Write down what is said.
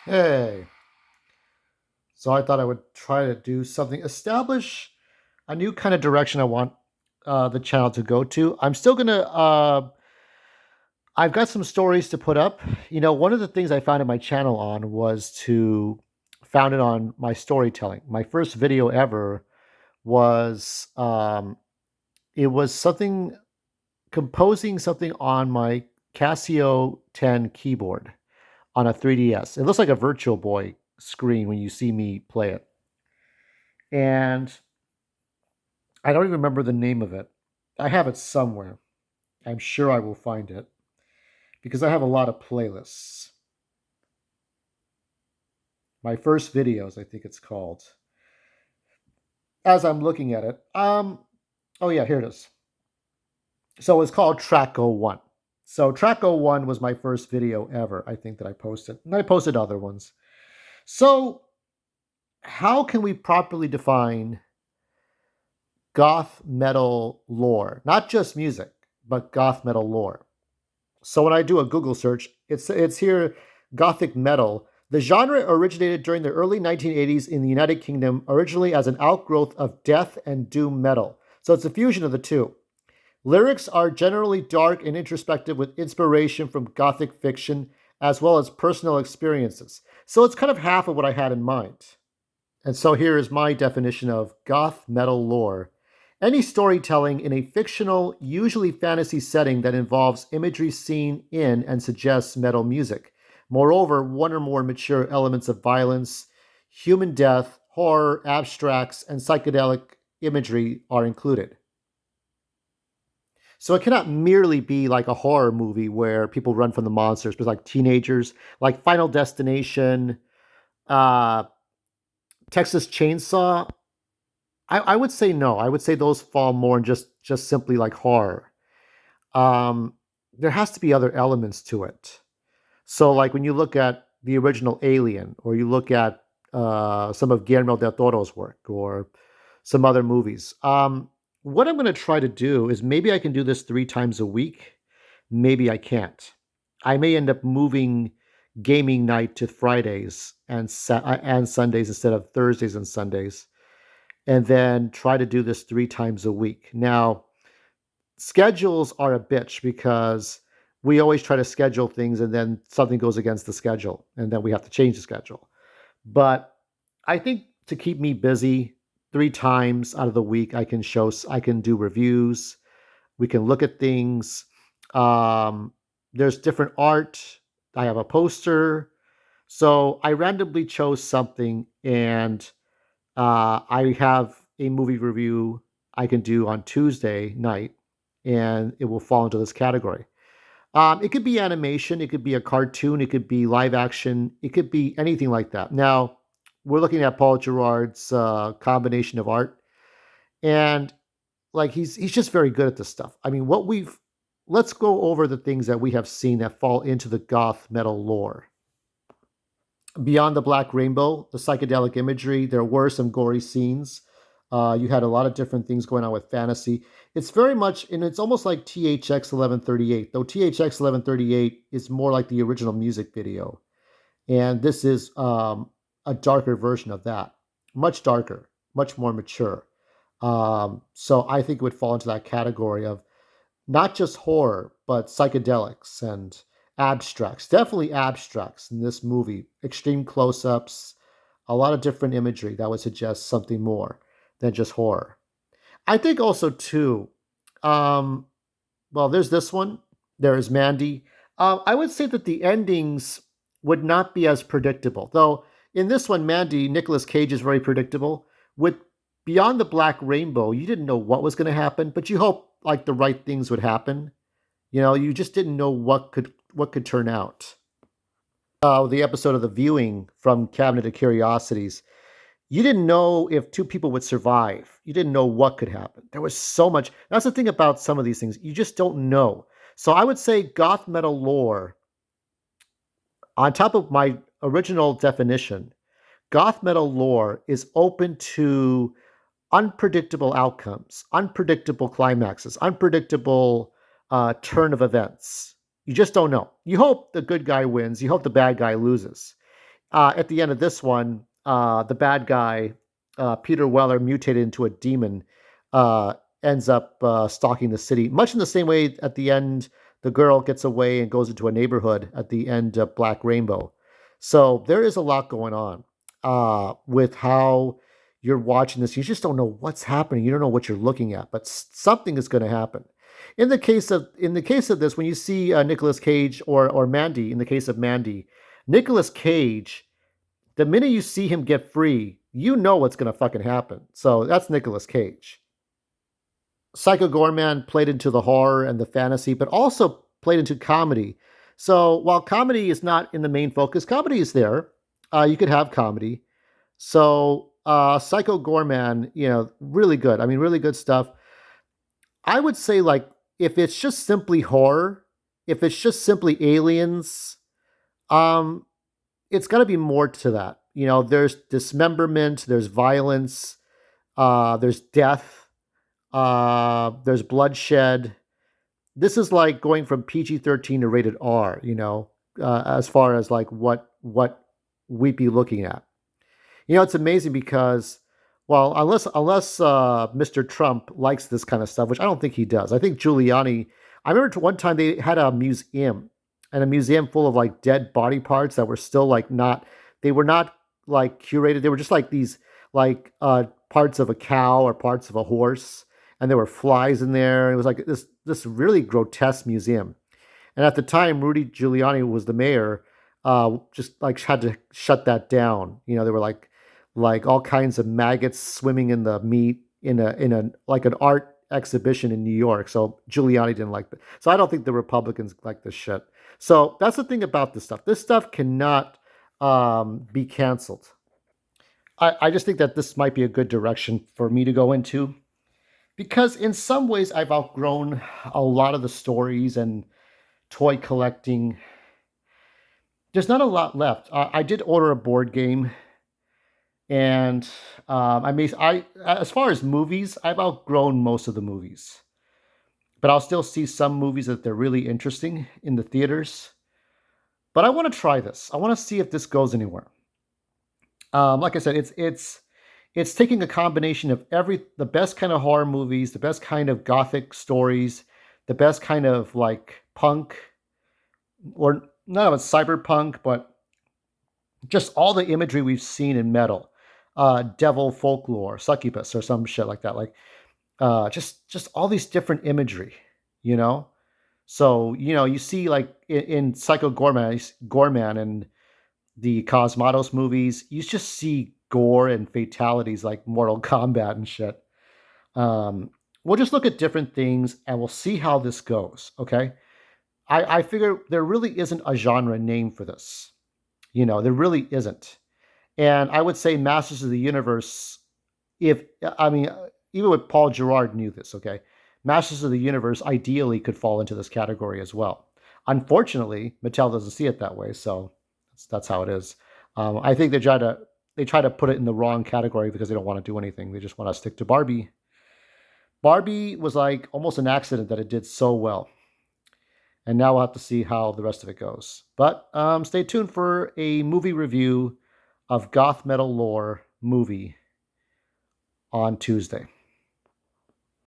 Hey, so I thought I would try to do something, establish a new kind of direction I want the channel to go to. I've got some stories to put up. One of the things I founded my channel on was to found it on my storytelling. My first video ever was, it was something, composing something on my Casio 10 keyboard on a 3DS. It looks like a Virtual Boy screen when you see me play it. And I don't even remember the name of it. I have it somewhere. I'm sure I will find it because I have a lot of playlists. My first videos, I think it's called. As I'm looking at it, oh yeah, here it is. So it's called Track 01. So Track 01 was my first video ever, I think, that I posted. And I posted other ones. So how can we properly define goth metal lore? Not just music, but goth metal lore. So when I do a Google search, it's here Gothic metal. The genre originated during the early 1980s in the United Kingdom, originally as an outgrowth of death and doom metal. So it's a fusion of the two. Lyrics are generally dark and introspective with inspiration from Gothic fiction as well as personal experiences. So it's kind of half of what I had in mind. And so here is my definition of goth metal lore. Any storytelling in a fictional, usually fantasy setting that involves imagery seen in and suggests metal music. Moreover, one or more mature elements of violence, human death, horror, abstracts, and psychedelic imagery are included. So it cannot merely be like a horror movie where people run from the monsters, but like teenagers, like Final Destination, uh, Texas Chainsaw. I would say no. I would say those fall more in just simply like horror. Um, there has to be other elements to it. So like when you look at the original Alien, or you look at some of Guillermo del Toro's work, or some other movies. What I'm going to try to do is maybe I can do this 3 times a week. Maybe I can't. I may end up moving gaming night to Fridays and Sundays instead of Thursdays and Sundays, and then try to do this 3 times a week. Now, schedules are a bitch because we always try to schedule things and then something goes against the schedule and then we have to change the schedule. But I think to keep me busy 3 times out of the week, I can do reviews. We can look at things. There's different art. I have a poster. So I randomly chose something, and I have a movie review I can do on Tuesday night, and it will fall into this category. It could be animation, it could be a cartoon, it could be live action, it could be anything like that. Now, we're looking at Paul Gerard's combination of art, and like he's just very good at this stuff. I mean, what we've let's go over the things that we have seen that fall into the goth metal lore. Beyond the Black Rainbow, the psychedelic imagery, there were some gory scenes. You had a lot of different things going on with fantasy. It's very much, and it's almost like THX 1138, though THX 1138 is more like the original music video. And this is a darker version of that, much darker, much more mature. So I think it would fall into that category of not just horror, but psychedelics and abstracts. Definitely abstracts in this movie. Extreme close ups, a lot of different imagery that would suggest something more than just horror. I think also, too, um, well, there's this one, there is Mandy. I would say that the endings would not be as predictable, though. In this one, Mandy, Nicolas Cage is very predictable. With Beyond the Black Rainbow, you didn't know what was going to happen, but you hope like the right things would happen. You just didn't know what could turn out. The episode of The Viewing from Cabinet of Curiosities, you didn't know if two people would survive. You didn't know what could happen. There was so much. That's the thing about some of these things. You just don't know. So I would say goth metal lore, on top of my original definition, goth metal lore is open to unpredictable outcomes, unpredictable climaxes, unpredictable turn of events. You just don't know. You hope the good guy wins. You hope the bad guy loses. At the end of this one, the bad guy, Peter Weller, mutated into a demon, uh, ends up stalking the city, much in the same way at the end, the girl gets away and goes into a neighborhood at the end of Black Rainbow. So there is a lot going on with how you're watching this. You just don't know what's happening. You don't know what you're looking at, but something is going to happen. In the case of this, when you see Nicolas Cage or Mandy, in the case of Mandy, Nicolas Cage, the minute you see him get free, you know what's gonna fucking happen. So that's Nicolas Cage. Psycho Gorman played into the horror and the fantasy, but also played into comedy. So while comedy is not in the main focus, comedy is there. You could have comedy. So Psycho Gorman, really good. I mean, really good stuff. I would say like if it's just simply horror, if it's just simply aliens, um, it's got to be more to that. There's dismemberment, there's violence, there's death, there's bloodshed. This is like going from PG-13 to rated R. As far as like what we'd be looking at. It's amazing because, well, unless Mr. Trump likes this kind of stuff, which I don't think he does. I think Giuliani. I remember one time they had a museum, and a museum full of like dead body parts that were still like not. They were not like curated. They were just like these like parts of a cow or parts of a horse, and there were flies in there. It was like this really grotesque museum. And at the time, Rudy Giuliani was the mayor. Just like had to shut that down. There were like all kinds of maggots swimming in the meat in a like an art exhibition in New York. So Giuliani didn't like that. So I don't think the Republicans like this shit. So that's the thing about this stuff. This stuff cannot be canceled. I just think that this might be a good direction for me to go into because in some ways I've outgrown a lot of the stories and toy collecting. There's not a lot left. I did order a board game, and as far as movies, I've outgrown most of the movies, but I'll still see some movies that they're really interesting in the theaters. But I want to try this. I want to see if this goes anywhere. Like I said, it's taking a combination of the best kind of horror movies, the best kind of gothic stories, the best kind of like punk, or not of cyberpunk, but just all the imagery we've seen in metal, devil folklore, succubus, or some shit like that. Like just all these different imagery, you know. So you see like in Psycho Gorman and the Cosmatos movies, you just see gore and fatalities like Mortal Kombat and shit. Um, we'll just look at different things and we'll see how this goes. Okay. I figure there really isn't a genre name for this. There really isn't. And I would say Masters of the Universe, if I mean, even with Paul Gerard knew this, okay? Masters of the Universe ideally could fall into this category as well. Unfortunately, Mattel doesn't see it that way, so that's how it is. I think they try to put it in the wrong category because they don't want to do anything. They just want to stick to Barbie. Barbie was like almost an accident that it did so well, and now we'll have to see how the rest of it goes. But stay tuned for a movie review of Goth Metal Lore movie on Tuesday.